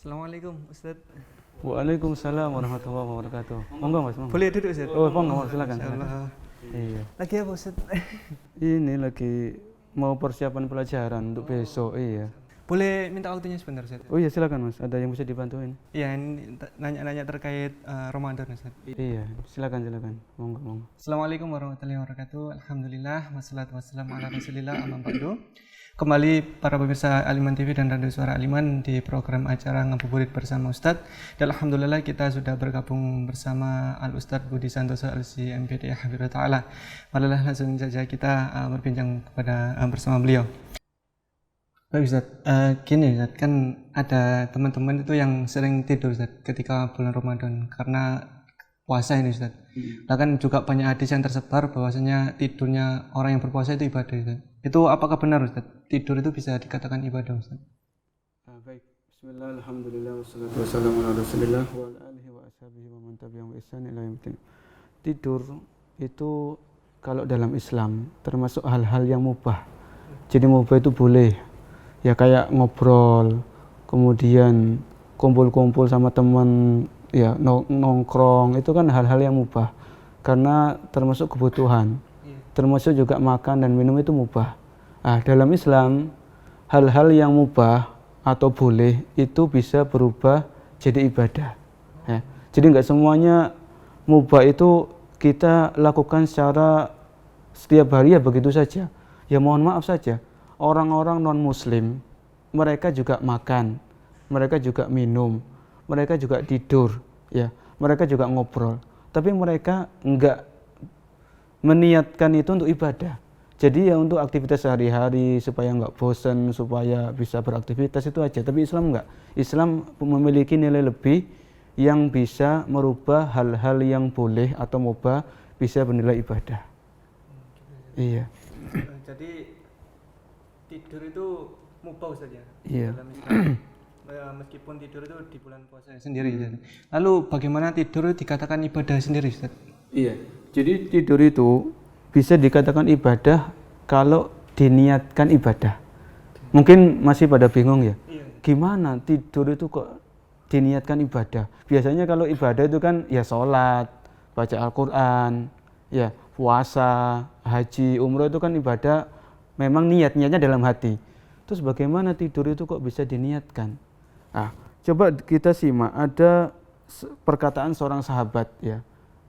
Assalamualaikum Ustaz. Waalaikumsalam warahmatullahi wabarakatuh. Monggo Mas, monggo. Boleh duduk Ustaz? Oh, monggo, silakan. Insyaallah. Iya. Lagi apa Ustaz? Ini lagi mau persiapan pelajaran untuk besok, iya. Boleh minta waktunya sebentar Ustaz? Oh iya, silakan Mas. Ada yang bisa dibantuin? Iya, ini nanya-nanya terkait Ramadan Ustaz. Iya, silakan. Monggo, monggo. Assalamualaikum warahmatullahi wabarakatuh. Alhamdulillah, wassalatu wassalamu ala Rasulillah, amma ba'du. Kembali para pemirsa Aliman TV dan Radio Suara Aliman di program acara Ngabuburit bersama Ustadz. Dan alhamdulillah kita sudah bergabung bersama Al Ustadz Budi Santoso LC MPD Hafizahullah Ta'ala. Marilah langsung saja kita berbincang bersama beliau. Baik Ustadz, gini Ustadz, kan ada teman-teman itu yang sering tidur Ustadz ketika bulan Ramadan karena puasa ini Ustadz. Bahkan juga banyak hadis yang tersebar bahwasanya tidurnya orang yang berpuasa itu ibadah Ustadz. Itu apakah benar Ustaz? Tidur itu bisa dikatakan ibadah Ustaz? Baik. Bismillah, alhamdulillah, wassalatu wassalamu ala rasulillah wa ala alihi wa ashabihi wa man tabi'ahum bi ihsan ila yaumil. Tidur itu kalau dalam Islam termasuk hal-hal yang mubah. Jadi mubah itu boleh. Ya kayak ngobrol, kemudian kumpul-kumpul sama teman, ya nongkrong, itu kan hal-hal yang mubah. Karena termasuk kebutuhan. Termasuk juga makan dan minum itu mubah. Nah, dalam Islam hal-hal yang mubah atau boleh itu bisa berubah jadi ibadah. Ya. Jadi nggak semuanya mubah itu kita lakukan secara setiap hari ya begitu saja. Ya mohon maaf saja, orang-orang non-muslim mereka juga makan, mereka juga minum, mereka juga tidur, ya, mereka juga ngobrol. Tapi mereka nggak meniatkan itu untuk ibadah. Jadi ya untuk aktivitas sehari-hari supaya nggak bosan, supaya bisa beraktivitas itu aja. Tapi Islam nggak. Islam memiliki nilai lebih yang bisa merubah hal-hal yang boleh atau mubah bisa bernilai ibadah. Iya. Jadi tidur itu mubah Ustaz ya? Iya. Dalam Islam. Meskipun tidur itu di bulan puasa sendiri. Lalu bagaimana tidur dikatakan ibadah sendiri Ustaz? Iya. Jadi tidur itu bisa dikatakan ibadah kalau diniatkan ibadah. Mungkin masih pada bingung ya. Gimana tidur itu kok diniatkan ibadah? Biasanya kalau ibadah itu kan ya sholat, baca Al-Quran, ya puasa, haji, umroh itu kan ibadah. Memang niatnya dalam hati. Terus bagaimana tidur itu kok bisa diniatkan? Coba kita simak, ada perkataan seorang sahabat ya.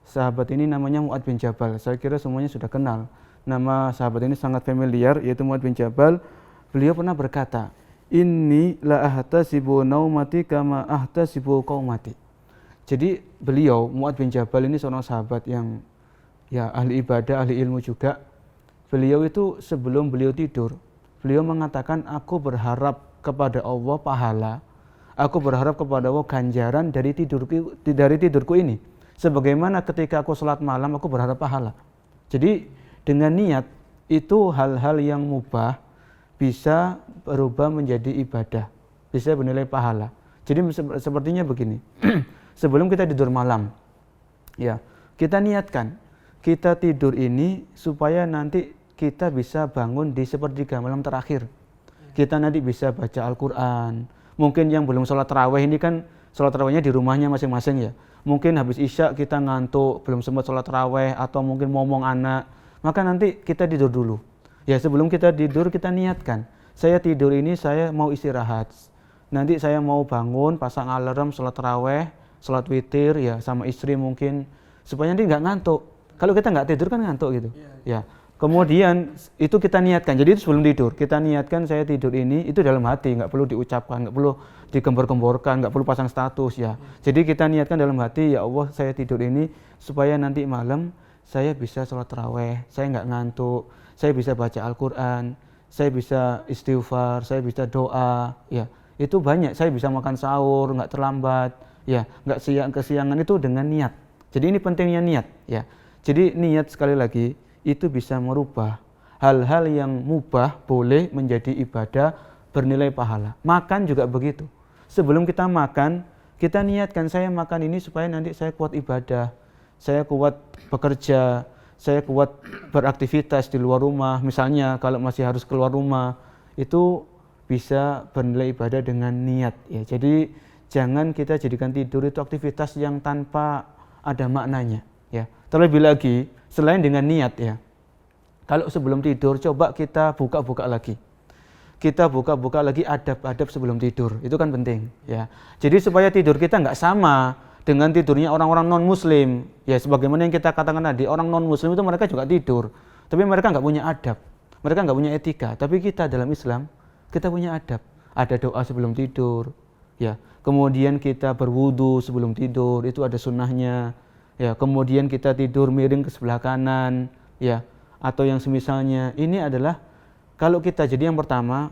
Sahabat ini namanya Mu'ad bin Jabal. Saya kira semuanya sudah kenal. Nama sahabat ini sangat familiar, yaitu Mu'ad bin Jabal. Beliau pernah berkata, "Inni la ahtasibu naumati kama ahtasibu qaumati." Jadi beliau, Mu'ad bin Jabal ini seorang sahabat yang ya ahli ibadah, ahli ilmu juga. Beliau itu sebelum beliau tidur, beliau mengatakan, "Aku berharap kepada Allah pahala. Aku berharap kepada Allah ganjaran dari tidurku ini. Sebagaimana ketika aku sholat malam, aku berharap pahala." Jadi dengan niat itu hal-hal yang mubah bisa berubah menjadi ibadah, bisa bernilai pahala. Jadi sepertinya begini, sebelum kita tidur malam, ya kita niatkan, kita tidur ini supaya nanti kita bisa bangun di sepertiga malam terakhir. Kita nanti bisa baca Al-Quran. Mungkin yang belum sholat tarawih ini kan sholat tarawihnya di rumahnya masing-masing ya. Mungkin habis isya kita ngantuk, belum sempat sholat tarawih, atau mungkin ngomong anak, maka nanti kita tidur dulu. Ya sebelum kita tidur kita niatkan, saya tidur ini saya mau istirahat. Nanti saya mau bangun, pasang alarm, sholat tarawih, sholat witir ya sama istri mungkin, supaya nanti nggak ngantuk. Kalau kita nggak tidur kan ngantuk gitu. Ya. Kemudian itu kita niatkan, jadi itu sebelum tidur, kita niatkan saya tidur ini, itu dalam hati, nggak perlu diucapkan, nggak perlu digembor-gemborkan, nggak perlu pasang status ya. Jadi kita niatkan dalam hati, ya Allah saya tidur ini supaya nanti malam saya bisa sholat tarawih, saya nggak ngantuk, saya bisa baca Al-Quran, saya bisa istighfar, saya bisa doa, ya itu banyak, saya bisa makan sahur, nggak terlambat, ya nggak kesiangan itu dengan niat. Jadi ini pentingnya niat ya. Jadi niat sekali lagi itu bisa merubah hal-hal yang mubah boleh menjadi ibadah bernilai pahala. Makan juga begitu. Sebelum kita makan, kita niatkan saya makan ini supaya nanti saya kuat ibadah, saya kuat bekerja, saya kuat beraktivitas di luar rumah. Misalnya kalau masih harus keluar rumah, itu bisa bernilai ibadah dengan niat ya. Jadi jangan kita jadikan tidur itu aktivitas yang tanpa ada maknanya, ya. Terlebih lagi selain dengan niat, ya. Kalau sebelum tidur coba kita buka-buka lagi. Kita buka-buka lagi adab-adab sebelum tidur, itu kan penting, ya. Jadi supaya tidur kita nggak sama dengan tidurnya orang-orang non-muslim, ya, sebagaimana yang kita katakan tadi, orang non-muslim itu mereka juga tidur, tapi mereka nggak punya adab, mereka nggak punya etika. Tapi kita dalam Islam, kita punya adab, ada doa sebelum tidur, ya. Kemudian kita berwudu sebelum tidur, itu ada sunnahnya, ya. Kemudian kita tidur miring ke sebelah kanan, ya, atau yang semisalnya. Ini adalah kalau kita, jadi yang pertama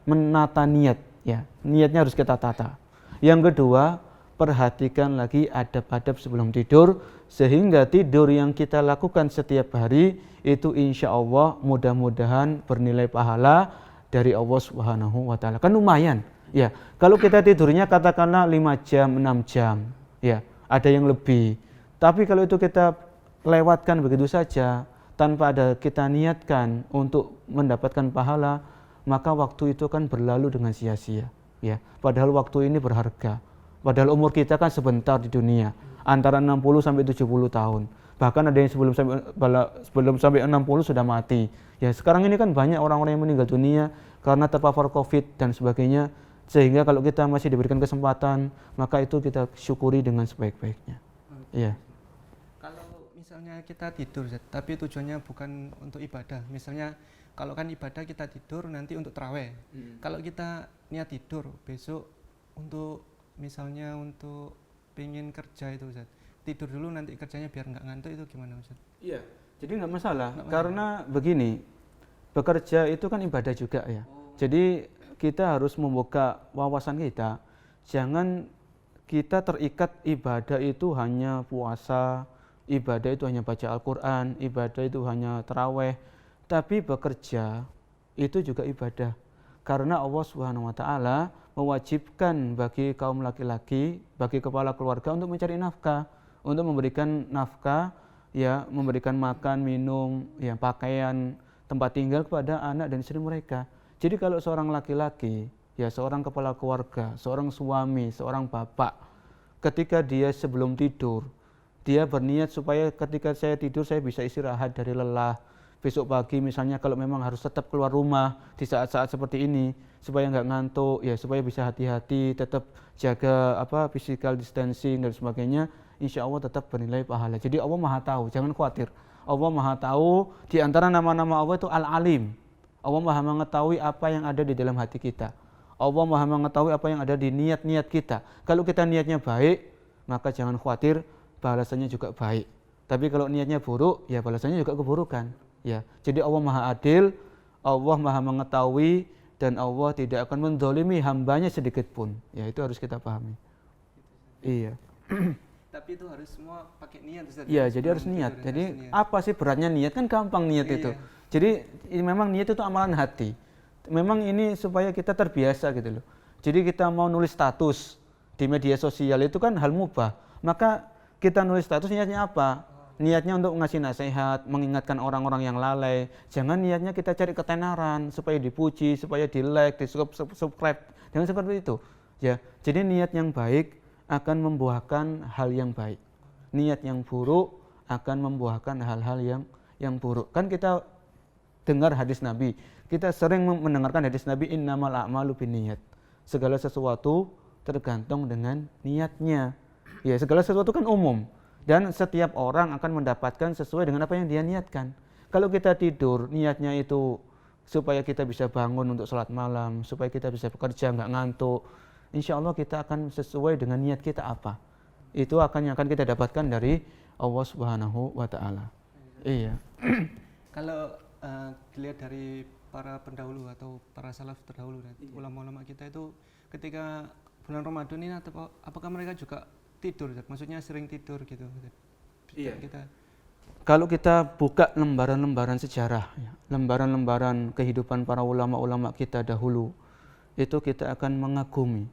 menata niat, ya, niatnya harus kita tata. Yang kedua, perhatikan lagi adab-adab sebelum tidur, sehingga tidur yang kita lakukan setiap hari itu insya Allah mudah-mudahan bernilai pahala dari Allah Subhanahu wa Ta'ala. Kan lumayan, ya. Kalau kita tidurnya katakanlah 5 jam, 6 jam, ya, ada yang lebih. Tapi kalau itu kita lewatkan begitu saja, tanpa ada kita niatkan untuk mendapatkan pahala, maka waktu itu kan berlalu dengan sia-sia, ya. Padahal waktu ini berharga. Padahal umur kita kan sebentar di dunia, antara 60 sampai 70 tahun. Bahkan ada yang sebelum sampai 60 sudah mati. Ya, sekarang ini kan banyak orang-orang yang meninggal dunia karena terpapar Covid dan sebagainya, sehingga kalau kita masih diberikan kesempatan, maka itu kita syukuri dengan sebaik-baiknya. Iya. Misalnya kita tidur, tapi tujuannya bukan untuk ibadah. Misalnya kalau kan ibadah kita tidur nanti untuk tarawih. Kalau kita niat tidur besok untuk misalnya untuk pengen kerja itu, Ustaz. Tidur dulu nanti kerjanya biar nggak ngantuk, itu gimana, Ustaz? Iya. Jadi nggak masalah, karena begini, bekerja itu kan ibadah juga, ya. Jadi kita harus membuka wawasan kita. Jangan kita terikat ibadah itu hanya puasa, ibadah itu hanya baca Al-Quran, ibadah itu hanya taraweh, tapi bekerja itu juga ibadah. Karena Allah Subhanahu wa Ta'ala mewajibkan bagi kaum laki-laki, bagi kepala keluarga untuk mencari nafkah, untuk memberikan nafkah, ya, memberikan makan, minum, ya, pakaian, tempat tinggal kepada anak dan istri mereka. Jadi kalau seorang laki-laki, ya, seorang kepala keluarga, seorang suami, seorang bapak, ketika dia sebelum tidur, dia berniat supaya ketika saya tidur saya bisa istirahat dari lelah. Besok pagi misalnya kalau memang harus tetap keluar rumah di saat-saat seperti ini supaya nggak ngantuk, ya, supaya bisa hati-hati, tetap jaga physical distancing dan sebagainya, insya Allah tetap bernilai pahala. Jadi Allah Maha tahu, jangan khawatir. Allah Maha tahu, di antara nama-nama Allah itu Al-Alim. Allah Maha mengetahui apa yang ada di dalam hati kita. Allah Maha mengetahui apa yang ada di niat-niat kita. Kalau kita niatnya baik, maka jangan khawatir, balasannya juga baik. Tapi kalau niatnya buruk, ya balasannya juga keburukan. Ya, jadi Allah Maha Adil, Allah Maha mengetahui, dan Allah tidak akan menzalimi hambanya sedikit pun. Ya, itu harus kita pahami. Iya. Tapi itu harus semua pakai niat, Ustaz. Iya, jadi harus niat. Jadi apa sih beratnya niat? Kan gampang niat itu. Jadi memang niat itu amalan hati. Memang ini supaya kita terbiasa gitu loh. Jadi kita mau nulis status di media sosial itu kan hal mubah. Maka kita nulis status niatnya apa? Niatnya untuk ngasih nasihat, mengingatkan orang-orang yang lalai. Jangan niatnya kita cari ketenaran supaya dipuji, supaya di like, di subscribe. Jangan seperti itu. Ya, jadi niat yang baik akan membuahkan hal yang baik. Niat yang buruk akan membuahkan hal-hal yang buruk. Kan kita dengar hadis Nabi. Kita sering mendengarkan hadis Nabi, innamal a'malu binniyat. Segala sesuatu tergantung dengan niatnya. Ya, segala sesuatu kan umum. Dan setiap orang akan mendapatkan sesuai dengan apa yang dia niatkan. Kalau kita tidur, niatnya itu supaya kita bisa bangun untuk sholat malam, supaya kita bisa bekerja, nggak ngantuk, insya Allah kita akan sesuai dengan niat kita apa. Itu yang akan kita dapatkan dari Allah Subhanahu wa Ta'ala. Iya. Kalau dilihat dari para pendahulu atau para salaf terdahulu, ulama-ulama kita itu ketika bulan Ramadan ini, apakah mereka juga tidur? Maksudnya sering tidur gitu? Iya. Kalau kita buka lembaran-lembaran sejarah, ya, lembaran-lembaran kehidupan para ulama-ulama kita dahulu, itu kita akan mengagumi,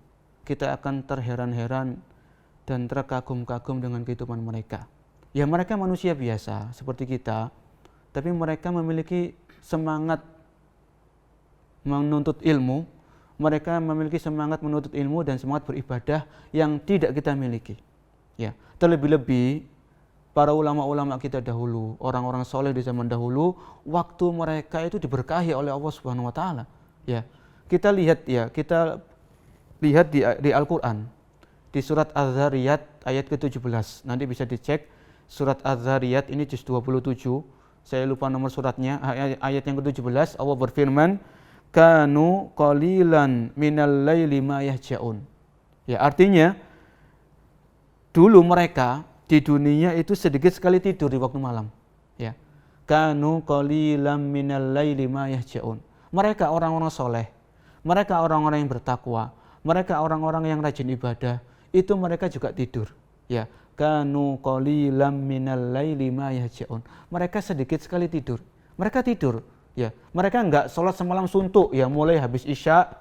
kita akan terheran-heran dan terkagum-kagum dengan kehidupan mereka. Ya, mereka manusia biasa seperti kita, tapi mereka memiliki semangat menuntut ilmu, mereka memiliki semangat menuntut ilmu dan semangat beribadah yang tidak kita miliki. Ya, terlebih-lebih para ulama-ulama kita dahulu, orang-orang soleh di zaman dahulu, waktu mereka itu diberkahi oleh Allah Subhanahu wa taala. Ya. Kita lihat di Al-Qur'an, di surat Az-Zariyat ayat ke-17. Nanti bisa dicek surat Az-Zariyat ini juz 27. Saya lupa nomor suratnya, ayat yang ke-17. Allah berfirman, "Kanu qalilan minal laili ma yahjaun." Ya, artinya dulu mereka di dunia itu sedikit sekali tidur di waktu malam. Ya. Kanu qalilan minal laili ma yahjaun. Mereka orang-orang soleh, mereka orang-orang yang bertakwa, mereka orang-orang yang rajin ibadah, itu mereka juga tidur. Ya. Kanu qalilan minal laili ma yahjaun. Mereka sedikit sekali tidur. Mereka tidur. Ya. Mereka enggak sholat semalam suntuk, ya, mulai habis isya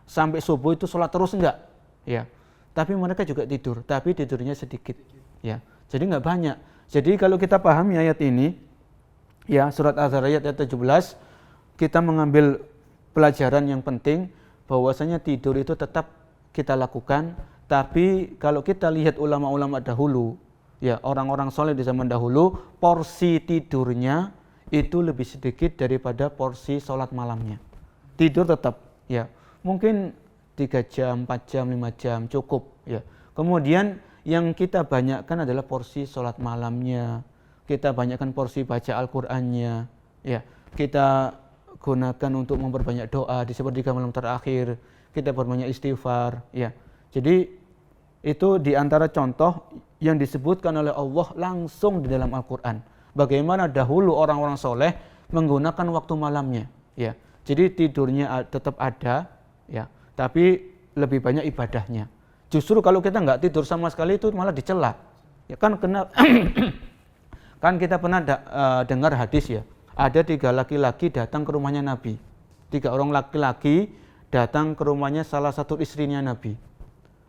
sampai subuh itu sholat terus enggak. Ya. Tapi mereka juga tidur, tapi tidurnya sedikit. Ya. Jadi enggak banyak. Jadi kalau kita pahami ayat ini, ya, surat Az-Zariyat ayat 17, kita mengambil pelajaran yang penting bahwasanya tidur itu tetap kita lakukan, tapi kalau kita lihat ulama-ulama dahulu, ya, orang-orang soleh di zaman dahulu, porsi tidurnya itu lebih sedikit daripada porsi sholat malamnya. Tidur tetap, ya, mungkin 3 jam, 4 jam, 5 jam cukup, ya. Kemudian yang kita banyakkan adalah porsi sholat malamnya, kita banyakkan porsi baca Al-Qur'annya, ya. Kita gunakan untuk memperbanyak doa di sepertiga malam terakhir, kita berbanyak istighfar, ya. Jadi itu di antara contoh yang disebutkan oleh Allah langsung di dalam Al-Qur'an. Bagaimana dahulu orang-orang soleh menggunakan waktu malamnya, ya. Jadi tidurnya tetap ada, ya, tapi lebih banyak ibadahnya. Justru kalau kita nggak tidur sama sekali itu malah dicela. Ya kan kan kita pernah dengar hadis, ya. Ada 3 laki-laki datang ke rumahnya Nabi. 3 orang laki-laki datang ke rumahnya salah satu istrinya Nabi.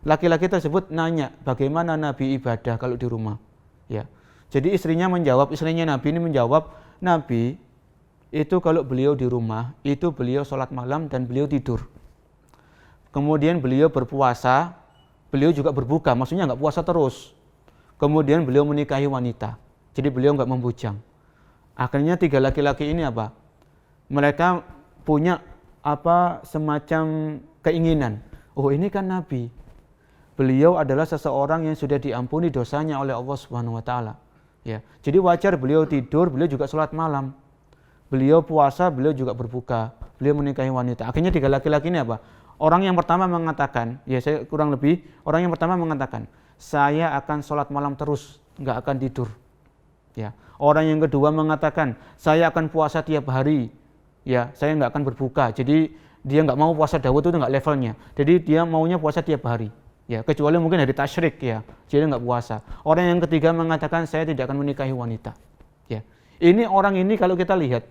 Laki-laki tersebut nanya, bagaimana Nabi ibadah kalau di rumah? Ya. Jadi istrinya Nabi ini menjawab, Nabi itu kalau beliau di rumah, itu beliau sholat malam dan beliau tidur. Kemudian beliau berpuasa, beliau juga berbuka, maksudnya nggak puasa terus. Kemudian beliau menikahi wanita, jadi beliau nggak membujang. Akhirnya 3 laki-laki ini apa? Mereka punya semacam keinginan. Oh, ini kan Nabi. Beliau adalah seseorang yang sudah diampuni dosanya oleh Allah Subhanahu wa taala. Ya. Jadi wajar beliau tidur, beliau juga sholat malam. Beliau puasa, beliau juga berbuka. Beliau menikahi wanita. Akhirnya 3 laki-laki ini apa? Orang yang pertama mengatakan, orang yang pertama mengatakan, saya akan sholat malam terus, nggak akan tidur. Ya. Orang yang kedua mengatakan, saya akan puasa tiap hari, ya, saya nggak akan berbuka. Jadi dia nggak mau puasa Daud itu nggak levelnya. Jadi dia maunya puasa tiap hari, ya, kecuali mungkin hari tasyrik, ya, jadi nggak puasa. Orang yang ketiga mengatakan, saya tidak akan menikahi wanita. Ya. Ini orang ini kalau kita lihat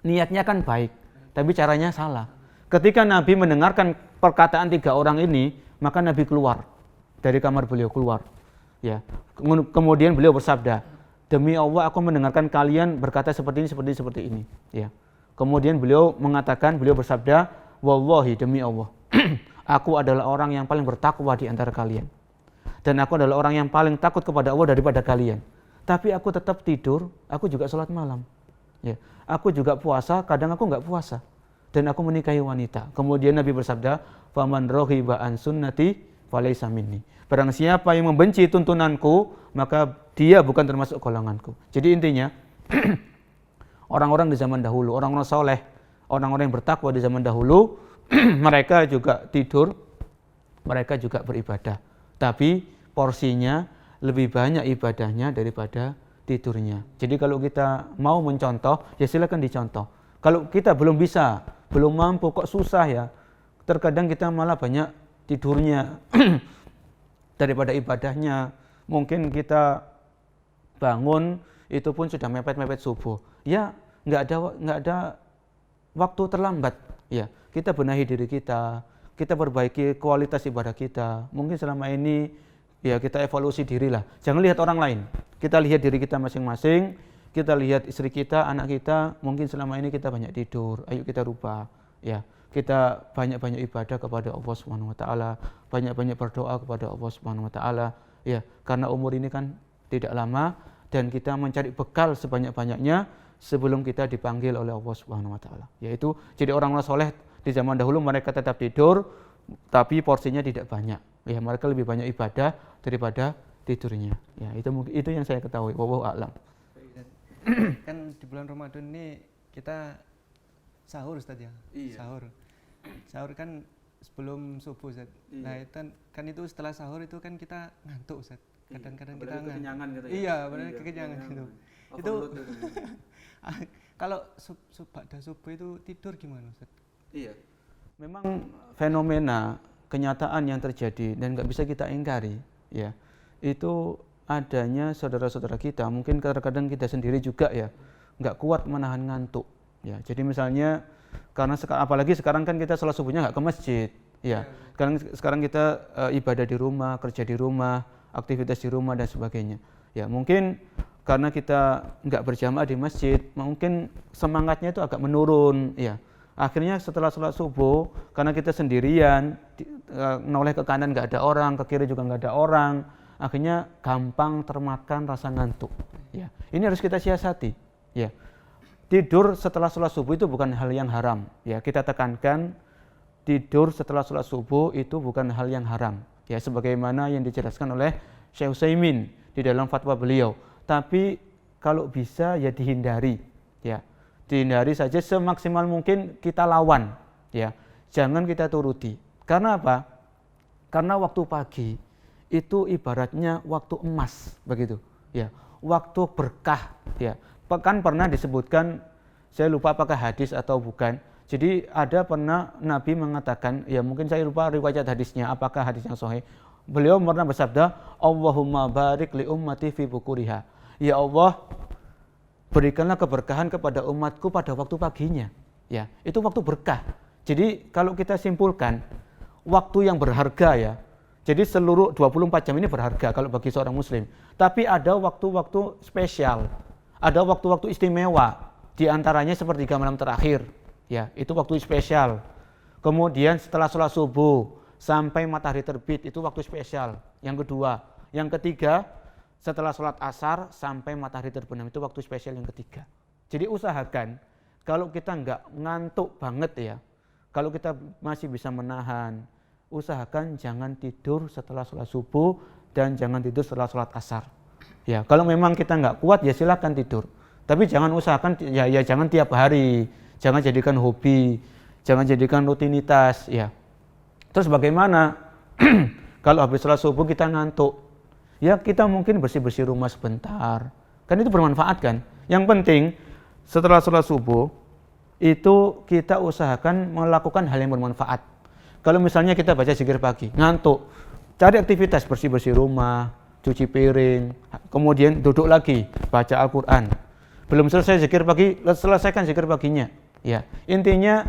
niatnya kan baik, tapi caranya salah. Ketika Nabi mendengarkan perkataan 3 orang ini, maka Nabi keluar dari kamar beliau, keluar. Ya. Kemudian beliau bersabda, demi Allah aku mendengarkan kalian berkata seperti ini. Ya. Kemudian beliau bersabda, wallahi demi Allah, aku adalah orang yang paling bertakwa di antara kalian. Dan aku adalah orang yang paling takut kepada Allah daripada kalian. Tapi aku tetap tidur, aku juga sholat malam. Ya. Aku juga puasa, kadang aku nggak puasa. Dan aku menikahi wanita. Kemudian Nabi bersabda, faman raghiba an sunnati falaysa minni. Barang siapa yang membenci tuntunanku, maka dia bukan termasuk golonganku. Jadi intinya, orang-orang di zaman dahulu, orang-orang soleh, orang-orang yang bertakwa di zaman dahulu, mereka juga tidur, mereka juga beribadah. Tapi porsinya lebih banyak ibadahnya daripada tidurnya. Jadi kalau kita mau mencontoh, ya silakan dicontoh. Kalau kita belum bisa, belum mampu, kok susah ya, terkadang kita malah banyak tidurnya daripada ibadahnya. Mungkin kita bangun itu pun sudah mepet-mepet subuh. Ya, nggak ada waktu terlambat. Ya, kita benahi diri kita perbaiki kualitas ibadah kita. Mungkin selama ini ya kita evaluasi dirilah. Jangan lihat orang lain. Kita lihat diri kita masing-masing. Kita lihat istri kita, anak kita. Mungkin selama ini kita banyak tidur. Ayo kita rubah. Ya, kita banyak-banyak ibadah kepada Allah Subhanahu wa taala, banyak-banyak berdoa kepada Allah Subhanahu wa taala, ya, karena umur ini kan tidak lama dan kita mencari bekal sebanyak-banyaknya sebelum kita dipanggil oleh Allah Subhanahu wa taala. Yaitu jadi orang-orang soleh di zaman dahulu mereka tetap tidur tapi porsinya tidak banyak. Ya, mereka lebih banyak ibadah daripada tidurnya. Ya, itu yang saya ketahui. Wallahu a'lam. Kan di bulan Ramadan ini kita sahur Ustaz ya. Iya. Sahur kan sebelum subuh Ustaz. Iya. Nah, kan itu setelah sahur itu kan kita ngantuk Ustaz. Kadang-kadang kita ngantuk. Kekenyangan gitu ya. Iya, benar kekenyangan gitu. Itu kalau ba'da subuh itu tidur gimana Ustaz? Iya. Memang fenomena kenyataan yang terjadi dan nggak bisa kita ingkari, ya. Itu adanya saudara-saudara kita, mungkin kadang-kadang kita sendiri juga ya nggak kuat menahan ngantuk, ya. Jadi misalnya karena apalagi sekarang kan kita sholat subuhnya nggak ke masjid, ya. Sekarang kita ibadah di rumah, kerja di rumah, aktivitas di rumah dan sebagainya. Ya mungkin karena kita nggak berjamaah di masjid, mungkin semangatnya itu agak menurun, ya. Akhirnya setelah sholat subuh, karena kita sendirian, noleh ke kanan nggak ada orang, ke kiri juga nggak ada orang, akhirnya gampang termakan rasa ngantuk. Ya, ini harus kita siasati. Ya, tidur setelah sholat subuh itu bukan hal yang haram. Ya, kita tekankan tidur setelah sholat subuh itu bukan hal yang haram. Ya, sebagaimana yang dijelaskan oleh Syekh Utsaimin di dalam fatwa beliau. Tapi kalau bisa ya dihindari. Ya, dihindari saja semaksimal mungkin kita lawan. Ya, jangan kita turuti. Karena apa? Karena waktu pagi itu ibaratnya waktu emas begitu, ya, waktu berkah, ya. Kan pernah disebutkan, saya lupa apakah hadis atau bukan. Jadi ada pernah Nabi mengatakan, ya mungkin saya lupa riwayat hadisnya, apakah hadis yang sahih. Beliau pernah bersabda, Allahumma barik li ummati fi bukuriha. Ya Allah, berikanlah keberkahan kepada umatku pada waktu paginya. Ya, itu waktu berkah. Jadi kalau kita simpulkan, waktu yang berharga ya. Jadi seluruh 24 jam ini berharga kalau bagi seorang muslim. Tapi ada waktu-waktu spesial. Ada waktu-waktu istimewa. Di antaranya sepertiga malam terakhir. Ya, itu waktu spesial. Kemudian setelah sholat subuh sampai matahari terbit, itu waktu spesial. Yang kedua. Yang ketiga, setelah sholat asar sampai matahari terbenam, itu waktu spesial yang ketiga. Jadi usahakan, kalau kita nggak ngantuk banget ya, kalau kita masih bisa menahan, usahakan jangan tidur setelah sholat subuh dan jangan tidur setelah sholat asar. Ya, kalau memang kita nggak kuat ya silakan tidur. Tapi jangan usahakan ya jangan tiap hari, jangan jadikan hobi, jangan jadikan rutinitas. Ya. Terus bagaimana kalau habis sholat subuh kita ngantuk? Ya kita mungkin bersih-bersih rumah sebentar. Kan itu bermanfaat kan. Yang penting setelah sholat subuh itu kita usahakan melakukan hal yang bermanfaat. Kalau misalnya kita baca zikir pagi, ngantuk, cari aktivitas bersih-bersih rumah, cuci piring, kemudian duduk lagi, baca Al-Quran. Belum selesai zikir pagi, selesaikan zikir paginya. Ya, intinya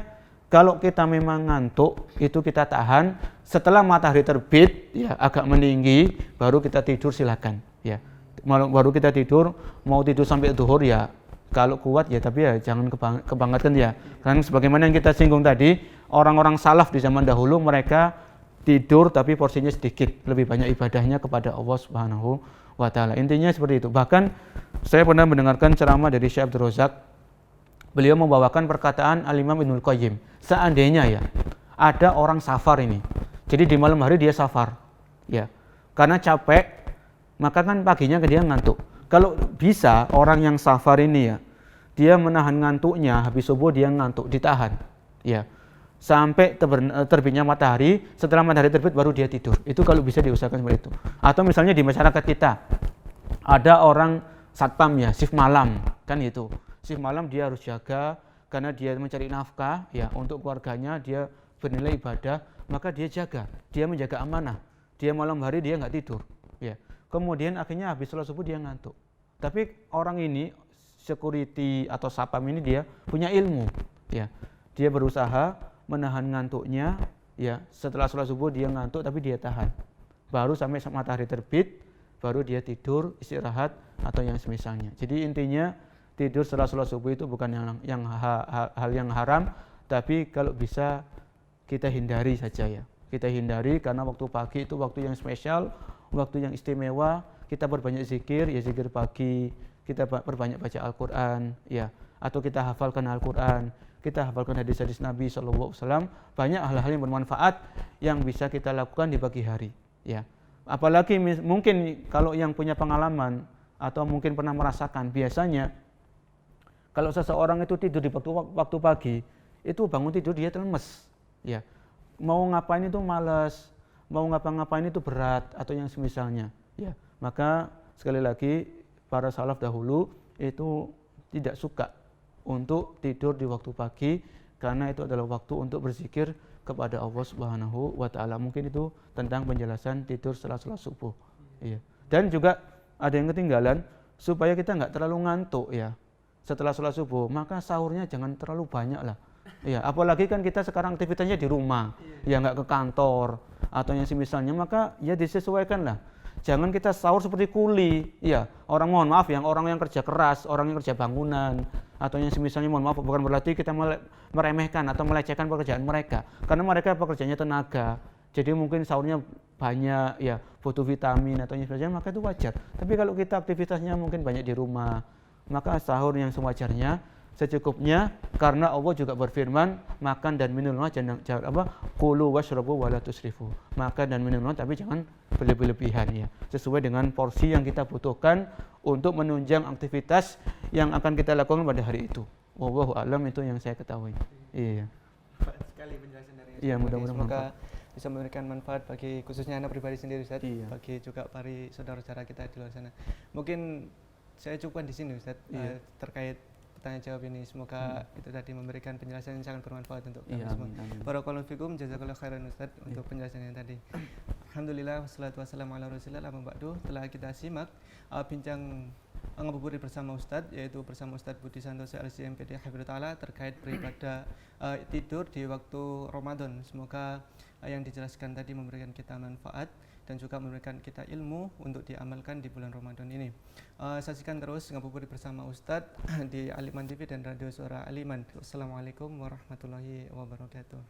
kalau kita memang ngantuk, itu kita tahan. Setelah matahari terbit, ya agak meninggi, baru kita tidur silakan. Ya, baru kita tidur, mau tidur sampai zuhur ya. Kalau kuat ya, tapi ya jangan kebangetan ya. Karena sebagaimana yang kita singgung tadi, orang-orang salaf di zaman dahulu mereka tidur tapi porsinya sedikit, lebih banyak ibadahnya kepada Allah Subhanahu wa taala. Intinya seperti itu. Bahkan saya pernah mendengarkan ceramah dari Syekh Abdul Razak. Beliau membawakan perkataan Al-Imam Ibnul Qayyim. Seandainya ya ada orang safar ini. Jadi di malam hari dia safar. Ya. Karena capek, maka kan paginya dia ngantuk. Kalau bisa orang yang safar ini ya, dia menahan ngantuknya, habis subuh dia ngantuk, ditahan. Ya. Sampai terbitnya matahari, setelah matahari terbit baru dia tidur. Itu kalau bisa diusahakan seperti itu. Atau misalnya di masyarakat kita, ada orang satpam ya, shift malam, kan itu. Shift malam dia harus jaga, karena dia mencari nafkah, ya untuk keluarganya, dia bernilai ibadah, maka dia jaga, dia menjaga amanah. Dia malam hari dia nggak tidur. Ya. Kemudian akhirnya habis sholat subuh dia ngantuk. Tapi orang ini, security atau satpam ini dia punya ilmu. Ya. Dia berusaha menahan ngantuknya, ya setelah sholat subuh dia ngantuk tapi dia tahan. Baru sampai matahari terbit, baru dia tidur, istirahat atau yang semisalnya. Jadi intinya tidur setelah sholat subuh itu bukan hal yang haram, Tapi kalau bisa kita hindari saja ya. Kita hindari karena waktu pagi itu waktu yang spesial, waktu yang istimewa. Kita berbanyak zikir, ya zikir pagi, kita berbanyak baca Al-Quran, ya, atau kita hafalkan Al-Quran, kita hafalkan hadis-hadis Nabi SAW. Banyak hal-hal yang bermanfaat yang bisa kita lakukan di pagi hari, ya. Apalagi mungkin kalau yang punya pengalaman atau mungkin pernah merasakan, biasanya kalau seseorang itu tidur di waktu pagi, itu bangun tidur dia lemes, ya. Mau ngapain itu malas, mau ngapa-ngapain itu berat atau yang semisalnya, ya. Maka sekali lagi para salaf dahulu itu tidak suka untuk tidur di waktu pagi karena itu adalah waktu untuk berzikir kepada Allah Subhanahu wa taala. Mungkin itu tentang penjelasan tidur setelah salat subuh. Iya. Dan juga ada yang ketinggalan supaya kita nggak terlalu ngantuk ya. Setelah salat subuh, maka sahurnya jangan terlalu banyak lah. Iya, apalagi kan kita sekarang aktivitasnya di rumah, ya nggak ke kantor atau yang semisalnya, maka ya disesuaikan lah. Jangan kita sahur seperti kuli, ya orang mohon maaf yang orang yang kerja keras, orang yang kerja bangunan atau yang semisalnya, mohon maaf, bukan berarti kita meremehkan atau melecehkan pekerjaan mereka, karena mereka pekerjaannya tenaga, jadi mungkin sahurnya banyak, ya butuh vitamin atau yang semisalnya, maka itu wajar. Tapi kalau kita aktivitasnya mungkin banyak di rumah, maka sahur yang sewajarnya, secukupnya, karena Allah juga berfirman, makan dan minumlah jangan kulu washrabu wala tusrifu, makan dan minumlah tapi jangan berlebihan, ya, sesuai dengan porsi yang kita butuhkan untuk menunjang aktivitas yang akan kita lakukan pada hari itu. Wallahu a'lam, itu yang saya ketahui. Iya. Sekali penjelasan dari Ustaz. Iya, mudah-mudahan semoga bisa memberikan manfaat bagi khususnya anak pribadi sendiri, Ustaz, iya, bagi juga para saudara-saudara kita di luar sana. Mungkin saya cukupkan di sini, Ustaz, iya, terkait pertanyaan jawab ini. Semoga itu tadi memberikan penjelasan yang sangat bermanfaat untuk kami semua. Barakallahu fikum, jazakallahu khairan Ustaz untuk penjelasan yang tadi. Alhamdulillah, wassalatu wassalamu ala rasulillah, amma ba'du. Telah kita simak bincang ngabuburit bersama Ustadz, yaitu bersama Ustadz Budi Santoso LCMPD Hafidhullah Ta'ala terkait beribadah tidur di waktu Ramadan. Semoga yang dijelaskan tadi memberikan kita manfaat dan juga memberikan kita ilmu untuk diamalkan di bulan Ramadan ini. Saksikan terus ngabuburit bersama Ustadz di Aliman TV dan Radio Suara Aliman. Wassalamualaikum warahmatullahi wabarakatuh.